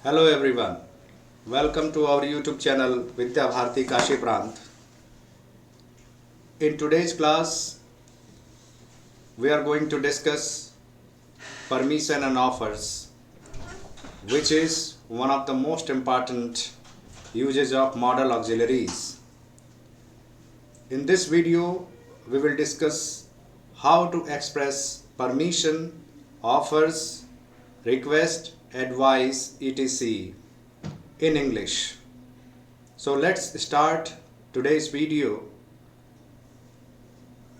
Hello everyone, welcome to our YouTube channel Vidya Bharati Kashi Prant. In today's class, we are going to discuss permission and offers, which is one of the most important uses of modal auxiliaries. In this video, we will discuss how to express permission, offers, request, advice, etc. in English. So let's start today's video.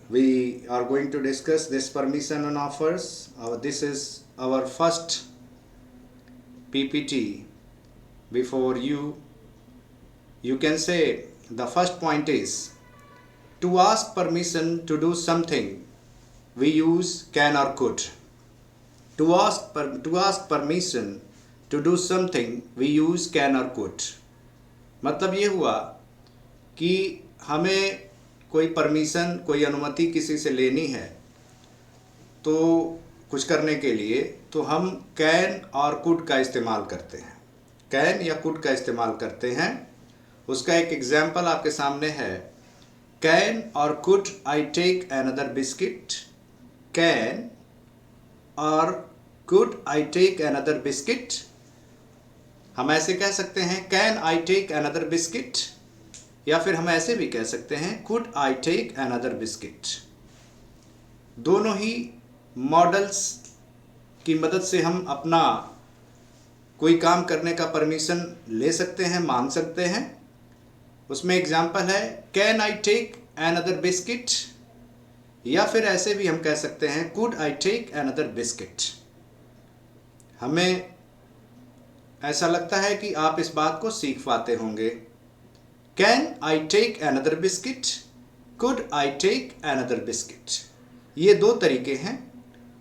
We are going to discuss this permission and offers. This is our first PPT before you can say the first point is to ask permission to do something we use can or could. To ask permission to do something we use can or could. मतलब ये हुआ कि हमें कोई permission, कोई अनुमति किसी से लेनी है तो कुछ करने के लिए, तो हम कैन और कुड का इस्तेमाल करते हैं. कैन या कुड का इस्तेमाल करते हैं. उसका एक एग्जाम्पल आपके सामने है. कैन और could I take another biscuit. Can और could I take another biscuit. हम ऐसे कह सकते हैं can I take another biscuit, या फिर हम ऐसे भी कह सकते हैं could I take another biscuit. दोनों ही मॉडल्स की मदद से हम अपना कोई काम करने का परमिशन ले सकते हैं, मांग सकते हैं. उसमें एग्जाम्पल है can I take another biscuit, या फिर ऐसे भी हम कह सकते हैं could I take another biscuit. हमें ऐसा लगता है कि आप इस बात को सीख पाते होंगे. Can I take another biscuit, could I take another biscuit. ये दो तरीके हैं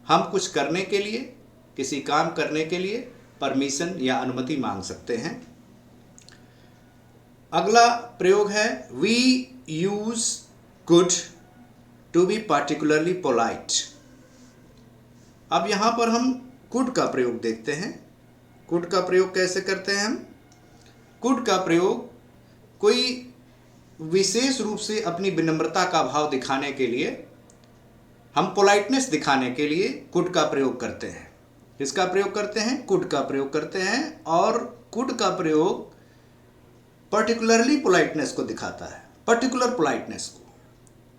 हम कुछ करने के लिए, किसी काम करने के लिए परमिशन या अनुमति मांग सकते हैं. अगला प्रयोग है we use could to be particularly polite. अब यहाँ पर हम कुड का प्रयोग देखते हैं. कुड का प्रयोग कैसे करते हैं हम? कुड का प्रयोग कोई विशेष रूप से अपनी विनम्रता का भाव दिखाने के लिए, हम पोलाइटनेस दिखाने के लिए कुड का प्रयोग करते हैं. किसका प्रयोग करते हैं? कुड का प्रयोग करते हैं. और कुड का प्रयोग पर्टिकुलरली पोलाइटनेस को दिखाता है. पर्टिकुलर पोलाइटनेस को,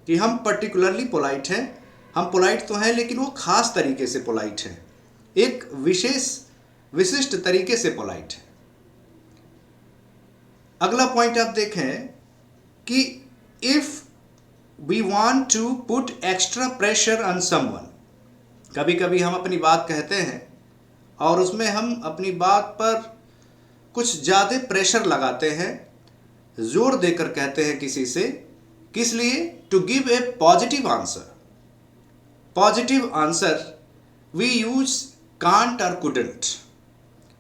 कि हम पर्टिकुलरली पोलाइट हैं. हम पोलाइट तो हैं लेकिन वो खास तरीके से पोलाइट हैं, एक विशिष्ट तरीके से पोलाइट है. अगला पॉइंट आप देखें कि if we want to put extra pressure on someone. कभी कभी हम अपनी बात कहते हैं और उसमें हम अपनी बात पर कुछ ज़्यादा प्रेशर लगाते हैं, जोर देकर कहते हैं किसी से. किस लिए? To give a positive answer. Positive answer we use can't और कुडंट.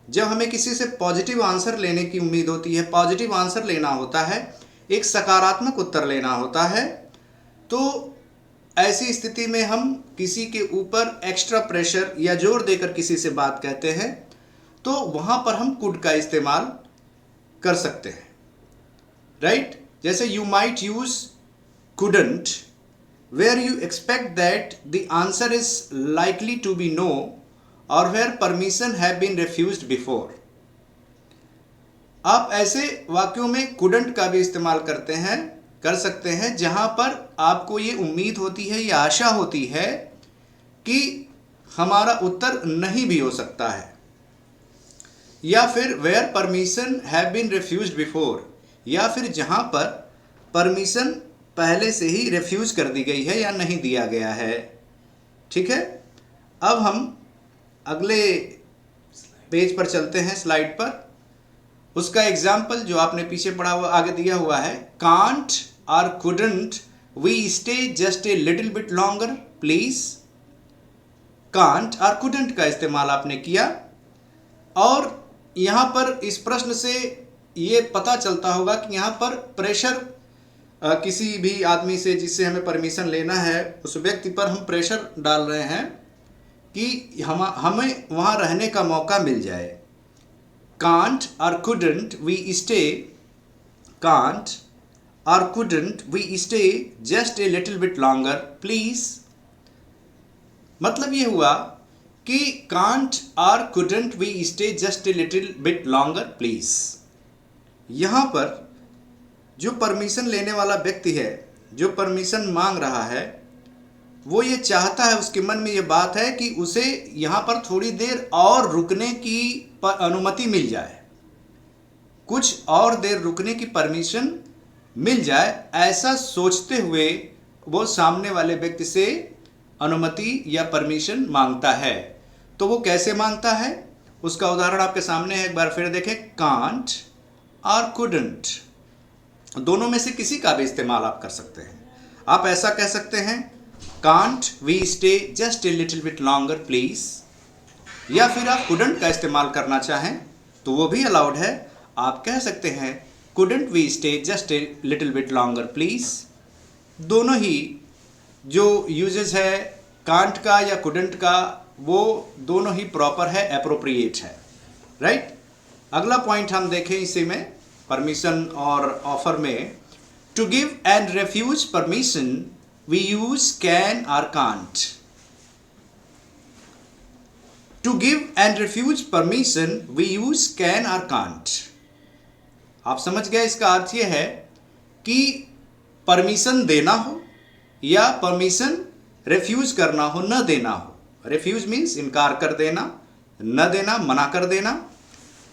जब हमें किसी से पॉजिटिव आंसर लेने की उम्मीद होती है, पॉजिटिव आंसर लेना होता है, एक सकारात्मक उत्तर लेना होता है, तो ऐसी स्थिति में हम किसी के ऊपर एक्स्ट्रा प्रेशर या जोर देकर किसी से बात कहते हैं, तो वहाँ पर हम कुड का इस्तेमाल कर सकते हैं. राइट? जैसे you might use couldn't where you expect that the answer is likely to be no, or where permission have been refused before. आप ऐसे वाक्यों में couldn't का भी इस्तेमाल कर सकते हैं जहां पर आपको ये उम्मीद होती है या आशा होती है कि हमारा उत्तर नहीं भी हो सकता है. या फिर where permission have been refused before, या फिर जहां पर परमिशन पहले से ही रिफ्यूज कर दी गई है या नहीं दिया गया है. ठीक है. अब हम अगले पेज पर चलते हैं, स्लाइड पर. उसका एग्जाम्पल जो आपने पीछे पढ़ा हुआ आगे दिया हुआ है, कांट और couldn't we stay just a little bit longer please. Can't और कुडंट का इस्तेमाल आपने किया. और यहाँ पर इस प्रश्न से ये पता चलता होगा कि यहाँ पर प्रेशर किसी भी आदमी से जिससे हमें परमिशन लेना है, उस व्यक्ति पर हम प्रेशर डाल रहे हैं कि हमें वहाँ रहने का मौका मिल जाए. can't or couldn't we stay, can't or couldn't we stay just a little bit longer please। मतलब ये हुआ कि can't or couldn't we stay just a little bit longer please। यहाँ पर जो परमिशन लेने वाला व्यक्ति है, जो परमिशन मांग रहा है, वो ये चाहता है, उसके मन में ये बात है कि उसे यहाँ पर थोड़ी देर और रुकने की अनुमति मिल जाए, कुछ और देर रुकने की परमिशन मिल जाए, ऐसा सोचते हुए वो सामने वाले व्यक्ति से अनुमति या परमिशन मांगता है। तो वो कैसे मांगता है, उसका उदाहरण आपके सामने है, एक बार फिर देखें। कांट और कुडंट, दोनों में से किसी का भी इस्तेमाल आप कर सकते हैं। आप ऐसा कह सकते हैं, can't we stay just a little bit longer please, या फिर आप कुडंट का इस्तेमाल करना चाहें तो वो भी अलाउड है। आप कह सकते हैं, couldn't we stay just a little bit longer please. दोनों ही जो यूजेस है कांट का या कुडंट का, वो दोनों ही प्रॉपर है, एप्रोप्रिएट है, राइट। अगला पॉइंट हम देखें इसी में, परमिशन और ऑफर में। To give and refuse permission we use can और can't. To give and refuse permission we use can और कांट। आप समझ गए, इसका अर्थ यह है कि परमिशन देना हो या परमिशन रिफ्यूज करना हो, न देना हो। रिफ्यूज मीन्स इनकार कर देना, न देना मना कर देना।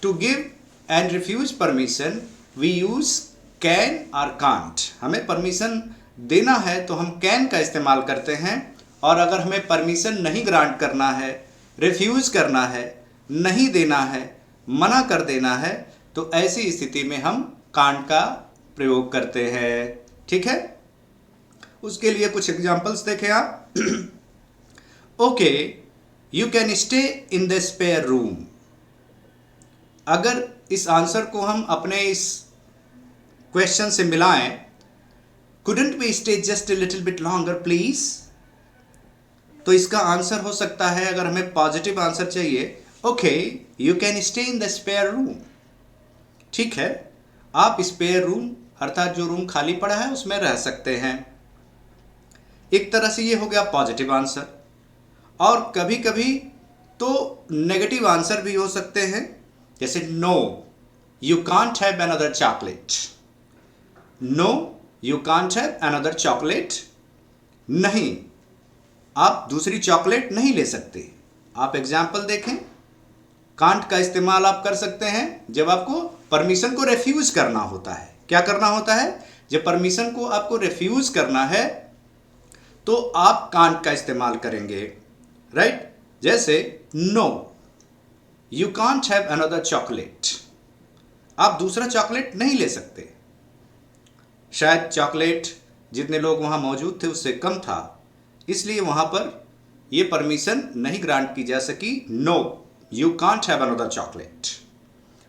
To give and refuse permission we use can और कांट। हमें परमिशन देना है तो हम कैन का इस्तेमाल करते हैं, और अगर हमें परमिशन नहीं ग्रांट करना है, रिफ्यूज करना है, नहीं देना है, मना कर देना है, तो ऐसी स्थिति में हम कांट का प्रयोग करते हैं। ठीक है, उसके लिए कुछ एग्जांपल्स देखें आप। Okay, you can stay in the spare room. अगर इस आंसर को हम अपने इस क्वेश्चन से मिलाएं, couldn't we stay just a little bit longer please, तो इसका आंसर हो सकता है, अगर हमें पॉजिटिव आंसर चाहिए, okay you can stay in the spare room. ठीक है, आप स्पेयर रूम अर्थात जो रूम खाली पड़ा है उसमें रह सकते हैं। एक तरह से ये हो गया पॉजिटिव आंसर। और कभी कभी तो नेगेटिव आंसर भी हो सकते हैं, जैसे no you can't have another chocolate. No you can't have another chocolate, नहीं आप दूसरी चॉकलेट नहीं ले सकते। आप एग्जाम्पल देखें, कांट का इस्तेमाल आप कर सकते हैं जब आपको परमिशन को रिफ्यूज करना होता है। क्या करना होता है, जब परमिशन को आपको रिफ्यूज करना है तो आप कांट का इस्तेमाल करेंगे, राइट। जैसे no you can't have another chocolate, आप दूसरा चॉकलेट नहीं ले सकते। शायद चॉकलेट जितने लोग वहां मौजूद थे उससे कम था, इसलिए वहां पर यह परमिशन नहीं ग्रांट की जा सकी। No you can't have another chocolate.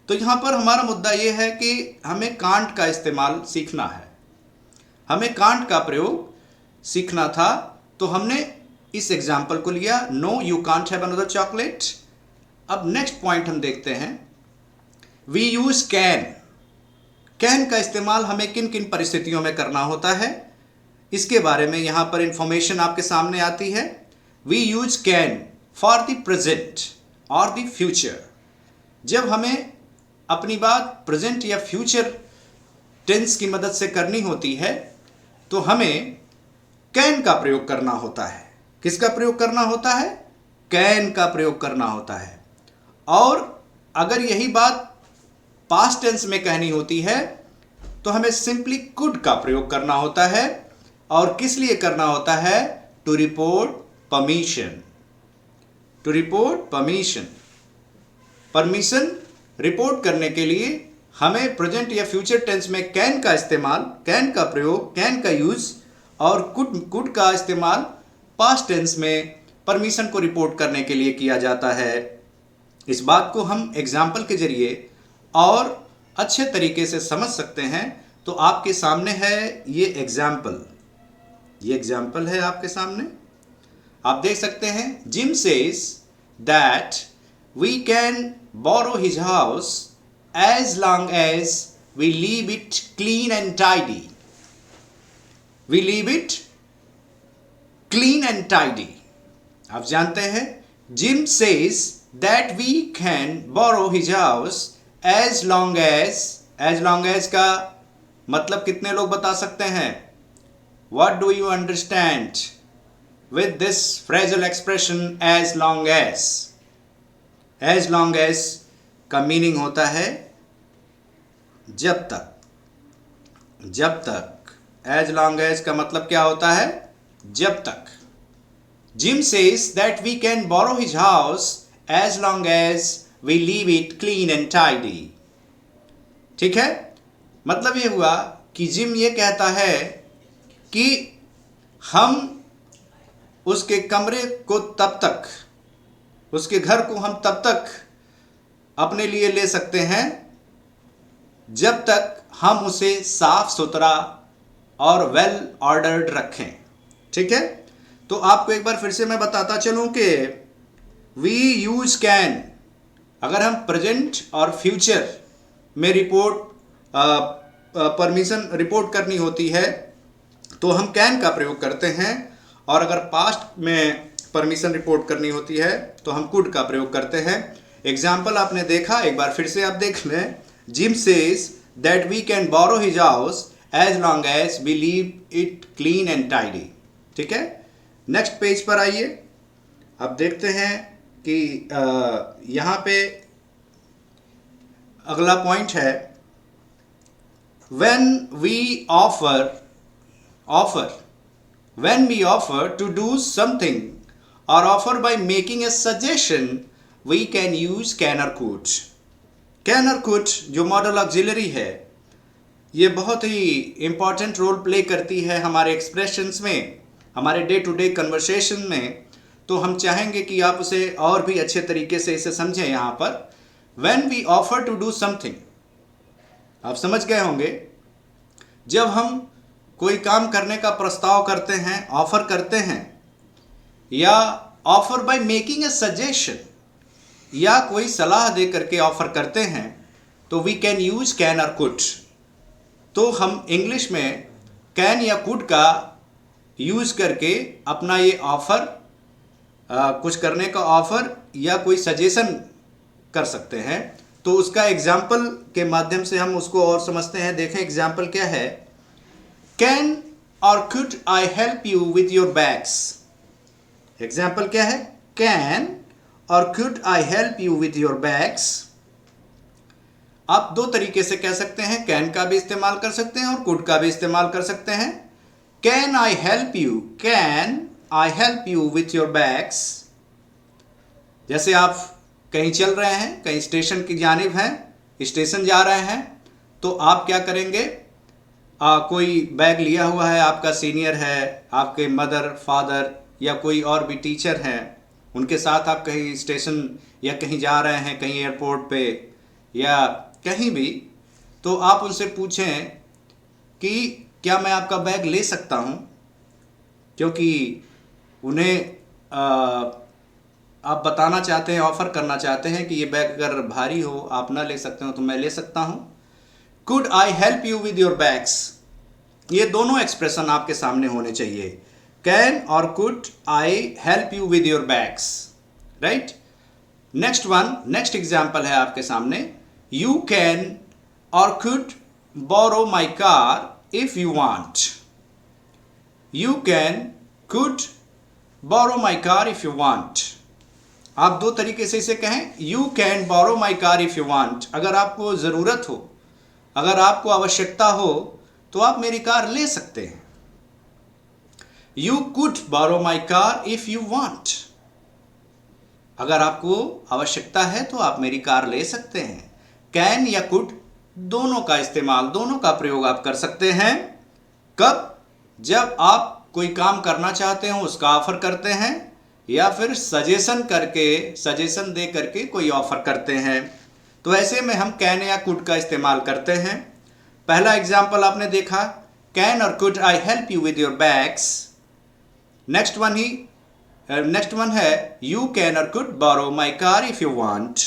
तो यहां पर हमारा मुद्दा यह है कि हमें कांट का इस्तेमाल सीखना है, हमें कांट का प्रयोग सीखना था, तो हमने इस एग्जाम्पल को लिया, no you can't have another chocolate. अब नेक्स्ट पॉइंट हम देखते हैं, वी यूज कैन। कैन का इस्तेमाल हमें किन किन परिस्थितियों में करना होता है, इसके बारे में यहां पर इंफॉर्मेशन आपके सामने आती है। We use can for the present और द फ्यूचर। जब हमें अपनी बात प्रेजेंट या फ्यूचर टेंस की मदद से करनी होती है तो हमें कैन का प्रयोग करना होता है। किसका प्रयोग करना होता है, कैन का प्रयोग करना होता है। और अगर यही बात पास्ट टेंस में कहनी होती है तो हमें सिंपली कुड का प्रयोग करना होता है। और किस लिए करना होता है, to report permission. To report permission, permission report करने के लिए हमें प्रेजेंट या फ्यूचर टेंस में कैन का इस्तेमाल, कैन का प्रयोग, कैन का यूज, और कुड का इस्तेमाल पास्ट टेंस में परमिशन को रिपोर्ट करने के लिए किया जाता है। इस बात को हम एग्जाम्पल के जरिए और अच्छे तरीके से समझ सकते हैं। तो आपके सामने है ये एग्जाम्पल, ये एग्जाम्पल है आपके सामने, आप देख सकते हैं। Jim says that we can borrow his house as long as we leave it clean and tidy. We leave it clean and tidy. आप जानते हैं, Jim says that we can borrow his house as long as का मतलब कितने लोग बता सकते हैं? What do you understand with this phrasal expression as long as? As long as का मीनिंग होता है जब तक. As long as का मतलब क्या होता है? जब तक. Jim says that we can borrow his house as long as we leave it clean and tidy. ठीक है, मतलब ये हुआ कि जिम ये कहता है कि हम उसके कमरे को उसके घर को हम तब तक अपने लिए ले सकते हैं जब तक हम उसे साफ सुथरा और वेल ऑर्डर्ड रखें. ठीक है, तो आपको एक बार फिर से मैं बताता चलूं कि वी यूज कैन. अगर हम प्रेजेंट और फ्यूचर में परमिशन रिपोर्ट करनी होती है तो हम कैन का प्रयोग करते हैं, और अगर पास्ट में परमिशन रिपोर्ट करनी होती है तो हम कुड का प्रयोग करते हैं. एग्जाम्पल आपने देखा, एक बार फिर से आप देख लें. Jim says that we can borrow his house as long as we leave it clean and tidy. ठीक है, नेक्स्ट पेज पर आइए. अब देखते हैं कि यहाँ पे अगला पॉइंट है, when we offer to do something or offer by making a suggestion, we can use can or could. Can or could जो मॉडल ऑक्सिलरी है, ये बहुत ही इम्पॉर्टेंट रोल प्ले करती है हमारे एक्सप्रेशंस में, हमारे डे टू डे कन्वर्सेशन में. तो हम चाहेंगे कि आप उसे और भी अच्छे तरीके से इसे समझें. यहाँ पर when we offer to do something, आप समझ गए होंगे, जब हम कोई काम करने का प्रस्ताव करते हैं, ऑफर करते हैं, या offer by making a suggestion, या कोई सलाह दे करके ऑफर करते हैं, तो वी कैन यूज कैन और कुड. तो हम इंग्लिश में कैन या कुड का यूज करके अपना ये ऑफर, कुछ करने का ऑफर या कोई सजेशन कर सकते हैं. तो उसका एग्जाम्पल के माध्यम से हम उसको और समझते हैं. देखें एग्जाम्पल क्या है. कैन और could I help you with your bags. Example क्या है? कैन और could I help you with your bags. आप दो तरीके से कह सकते हैं, कैन का भी इस्तेमाल कर सकते हैं और कुड का भी इस्तेमाल कर सकते हैं. Can I help you with your bags. जैसे आप कहीं चल रहे हैं, कहीं स्टेशन की जानिब हैं, स्टेशन जा रहे हैं, तो आप क्या करेंगे, कोई बैग लिया हुआ है, आपका सीनियर है, आपके मदर फादर या कोई और भी टीचर हैं, उनके साथ आप कहीं स्टेशन या कहीं जा रहे हैं, कहीं एयरपोर्ट पे या कहीं भी, तो आप उनसे पूछें कि क्या मैं आपका बैग ले सकता हूँ, क्योंकि उन्हें आप बताना चाहते हैं, ऑफर करना चाहते हैं कि ये बैग अगर भारी हो, आप ना ले सकते हो तो मैं ले सकता हूँ. Could I help you with your bags. ये दोनों एक्सप्रेशन आपके सामने होने चाहिए, कैन और could I help you with your bags. Right. Next example है आपके सामने. यू कैन और could borrow my car if you want. You can could borrow my car if you want. आप दो तरीके से इसे कहें. You can borrow my car if you want, अगर आपको ज़रूरत हो, अगर आपको आवश्यकता हो तो आप मेरी कार ले सकते हैं. You could borrow my car if you want, अगर आपको आवश्यकता है तो आप मेरी कार ले सकते हैं. कैन या कुड दोनों का इस्तेमाल, दोनों का प्रयोग आप कर सकते हैं. कब? जब आप कोई काम करना चाहते हो, उसका ऑफर करते हैं, या फिर सजेशन दे करके कोई ऑफर करते हैं, तो ऐसे में हम कैन या कुड का इस्तेमाल करते हैं. पहला एग्जाम्पल आपने देखा, कैन और could I help you with your bags. Next one है यू कैन और could borrow my car if you want.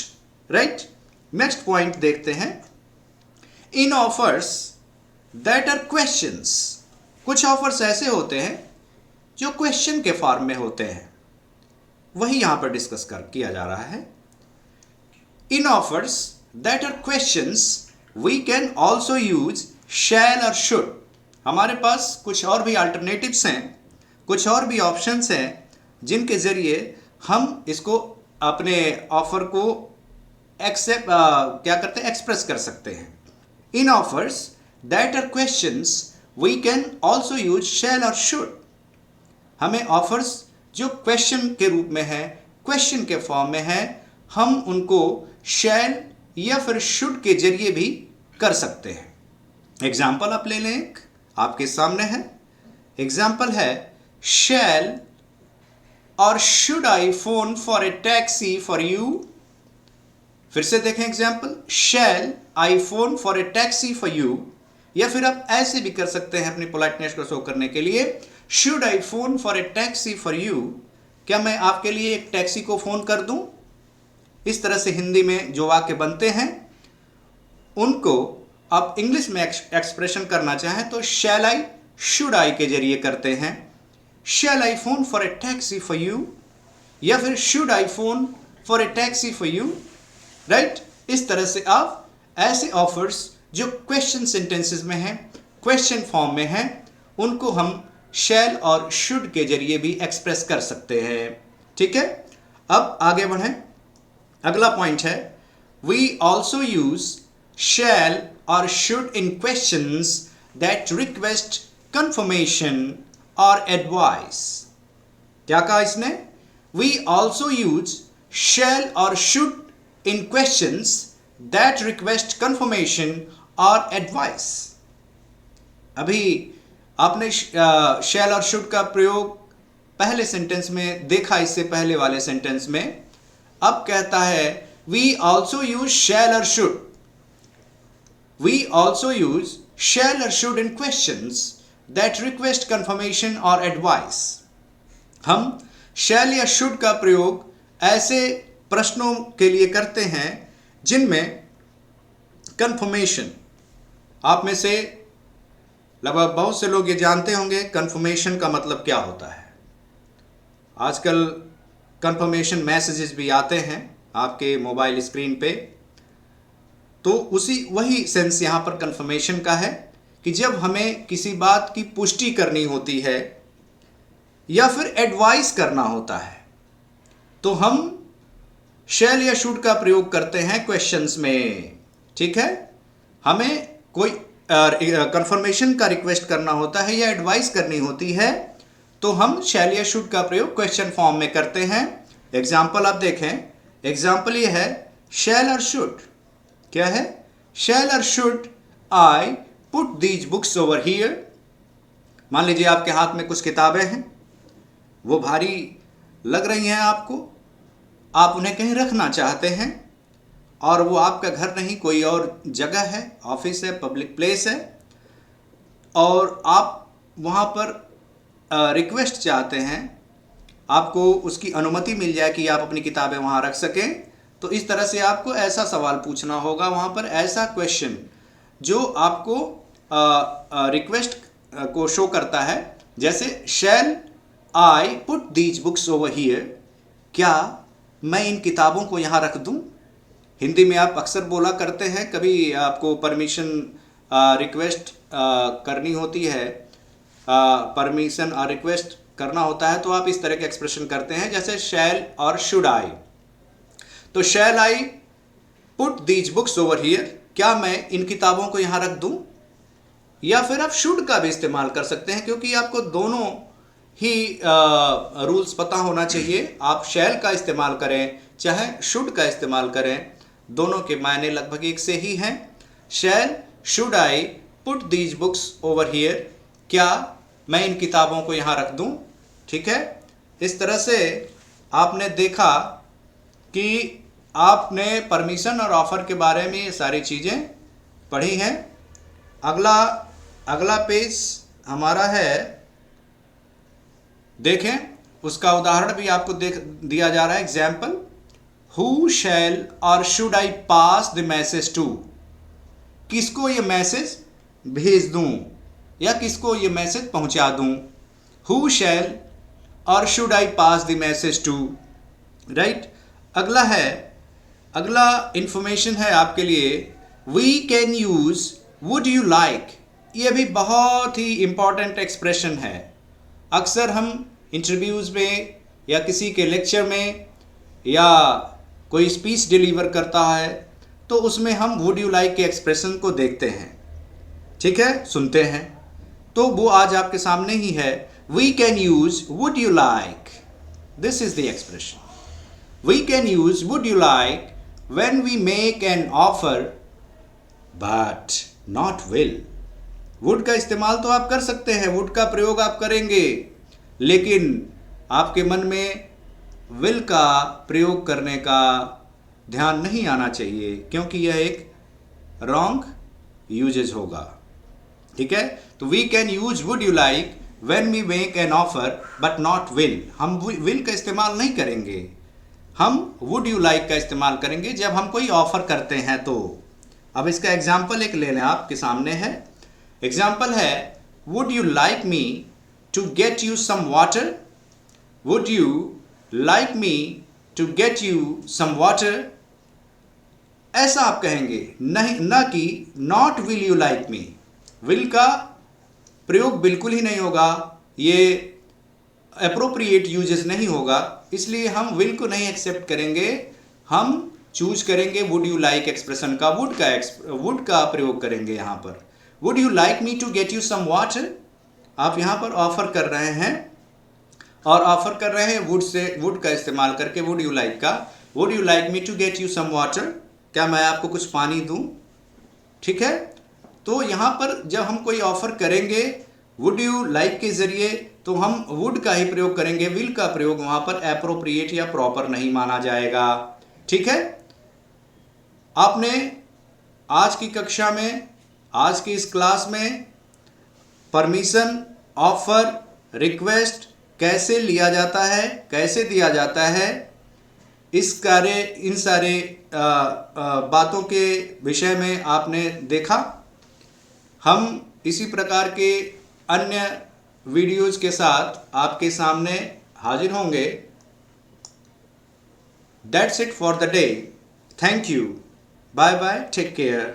Right. Next point देखते हैं, इन ऑफर्स दैट आर क्वेश्चंस। कुछ ऑफर्स ऐसे होते हैं जो क्वेश्चन के फॉर्म में होते हैं, वही यहां पर डिस्कस किया जा रहा है। In offers that are questions we can also use shall और शुड। हमारे पास कुछ और भी अल्टरनेटिव्स हैं, कुछ और भी ऑप्शंस हैं जिनके जरिए हम इसको अपने ऑफर को एक्सप्रेस कर सकते हैं। इन offers that are questions we can also use shall और शुड। हमें ऑफर्स जो क्वेश्चन के रूप में है, क्वेश्चन के फॉर्म में है, हम उनको शैल या फिर शुड के जरिए भी कर सकते हैं। एग्जाम्पल आप ले लें, आपके सामने है। एग्जाम्पल है, शैल और should I phone for a taxi for you. फिर से देखें example, shall I phone for a taxi for you. या फिर आप ऐसे भी कर सकते हैं अपनी पोलाइटनेस को शो करने के लिए, should I phone for a taxi for you. क्या मैं आपके लिए एक टैक्सी को फोन कर दूं? इस तरह से हिंदी में जो वाक्य बनते हैं उनको आप इंग्लिश में एक्सप्रेशन करना चाहें तो शैल आई, शुड आई के जरिए करते हैं। Shall I phone for a taxi for you, या फिर should I phone for a taxi for you, right. इस तरह से आप ऐसे ऑफर्स जो क्वेश्चन सेंटेंसेस में हैं, क्वेश्चन फॉर्म में हैं, उनको हम शैल और शुड के जरिए भी एक्सप्रेस कर सकते हैं। ठीक है, अब आगे बढ़ें। अगला पॉइंट है, वी ऑल्सो यूज शैल और should in questions that request confirmation और एडवाइस। क्या कहा इसने? वी ऑल्सो यूज शैल और should in questions that request confirmation और एडवाइस। अभी आपने शैल और शुड का प्रयोग पहले सेंटेंस में देखा, इससे पहले वाले सेंटेंस में। अब कहता है, वी ऑल्सो यूज शैल और should. We also use shall और should in questions that request confirmation और एडवाइस। हम शैल या शुड का प्रयोग ऐसे प्रश्नों के लिए करते हैं जिनमें कंफर्मेशन, आप में से लगभग बहुत से लोग ये जानते होंगे कंफर्मेशन का मतलब क्या होता है। आजकल कंफर्मेशन मैसेजेस भी आते हैं आपके मोबाइल स्क्रीन पे, तो वही सेंस यहाँ पर कंफर्मेशन का है कि जब हमें किसी बात की पुष्टि करनी होती है या फिर एडवाइस करना होता है तो हम शैल या शुड का प्रयोग करते हैं क्वेश्चंस में। ठीक है, हमें कोई कंफर्मेशन का रिक्वेस्ट करना होता है या एडवाइस करनी होती है तो हम शैल या शुड का प्रयोग क्वेश्चन फॉर्म में करते हैं। एग्जाम्पल आप देखें, एग्जाम्पल ये है, शैल और शुड। क्या है? शैल और should I put these books over here. मान लीजिए आपके हाथ में कुछ किताबें हैं, वो भारी लग रही हैं आपको, आप उन्हें कहीं रखना चाहते हैं और वो आपका घर नहीं, कोई और जगह है, ऑफिस है, पब्लिक प्लेस है, और आप वहाँ पर रिक्वेस्ट चाहते हैं, आपको उसकी अनुमति मिल जाए कि आप अपनी किताबें वहाँ रख सकें। तो इस तरह से आपको ऐसा सवाल पूछना होगा वहाँ पर, ऐसा क्वेश्चन जो आपको रिक्वेस्ट को शो करता है। जैसे shall I put these books over here, क्या मैं इन किताबों को यहाँ रख दूँ? हिंदी में आप अक्सर बोला करते हैं, कभी आपको परमिशन रिक्वेस्ट करनी होती है, परमिशन और रिक्वेस्ट करना होता है तो आप इस तरह के एक्सप्रेशन करते हैं, जैसे शैल और शुड आई। तो shall I put these books over here, क्या मैं इन किताबों को यहाँ रख दूँ? या फिर आप शुड का भी इस्तेमाल कर सकते हैं, क्योंकि आपको दोनों ही रूल्स पता होना चाहिए। आप शैल का इस्तेमाल करें चाहे शुड का इस्तेमाल करें, दोनों के मायने लगभग एक से ही हैं। Shall should I put these books over here, क्या मैं इन किताबों को यहाँ रख दूँ? ठीक है, इस तरह से आपने देखा कि आपने परमिशन और ऑफर के बारे में ये सारी चीज़ें पढ़ी हैं। अगला पेज हमारा है, देखें उसका उदाहरण भी आपको दिया जा रहा है। एग्जाम्पल, हु शैल और should I pass the message to, किसको ये मैसेज भेज दूं या किसको ये मैसेज पहुंचा दूं. हु शैल और should I pass the message to, right. अगला इंफॉर्मेशन है आपके लिए. We can use would you like. ये भी बहुत ही इंपॉर्टेंट एक्सप्रेशन है. अक्सर हम इंटरव्यूज़ में या किसी के लेक्चर में या कोई स्पीच डिलीवर करता है तो उसमें हम वुड यू लाइक के एक्सप्रेशन को देखते हैं, ठीक है, सुनते हैं. तो वो आज आपके सामने ही है. We can use would you like. This is the expression. We can use would you like when we make an offer but not will. Would का इस्तेमाल तो आप कर सकते हैं, वुड का प्रयोग आप करेंगे, लेकिन आपके मन में विल का प्रयोग करने का ध्यान नहीं आना चाहिए, क्योंकि यह एक रॉन्ग यूजेज होगा, ठीक है. तो we can use would you like when we make an offer but not will. हम विल का इस्तेमाल नहीं करेंगे, हम वुड यू लाइक का इस्तेमाल करेंगे जब हम कोई ऑफर करते हैं तो. अब इसका एग्जाम्पल एक ले लें, आपके सामने है. एग्जाम्पल है, would you like me to get you some water. Would you like me to get you some water. ऐसा आप कहेंगे, नहीं, ना कि not will you like me. Will का प्रयोग बिल्कुल ही नहीं होगा, ये अप्रोप्रिएट यूजेस नहीं होगा, इसलिए हम विल को नहीं एक्सेप्ट करेंगे. हम चूज करेंगे वुड यू लाइक एक्सप्रेशन का, वुड का प्रयोग करेंगे यहाँ पर. Would you like me to get you some water. आप यहाँ पर ऑफर कर रहे हैं और ऑफर कर रहे हैं वुड का इस्तेमाल करके, वुड यू लाइक का. Would you like me to get you some water, क्या मैं आपको कुछ पानी दूं, ठीक है. तो यहाँ पर जब हम कोई ऑफर करेंगे वुड यू लाइक के जरिए, तो हम वुड का ही प्रयोग करेंगे, विल का प्रयोग वहाँ पर एप्रोप्रिएट या प्रॉपर नहीं माना जाएगा, ठीक है. आपने आज की कक्षा में, आज की इस क्लास में परमिशन, ऑफर, रिक्वेस्ट कैसे लिया जाता है, कैसे दिया जाता है, इन सारे बातों के विषय में आपने देखा. हम इसी प्रकार के अन्य वीडियोज़ के साथ आपके सामने हाजिर होंगे. That's it for the day. Thank you. Bye bye. Take care.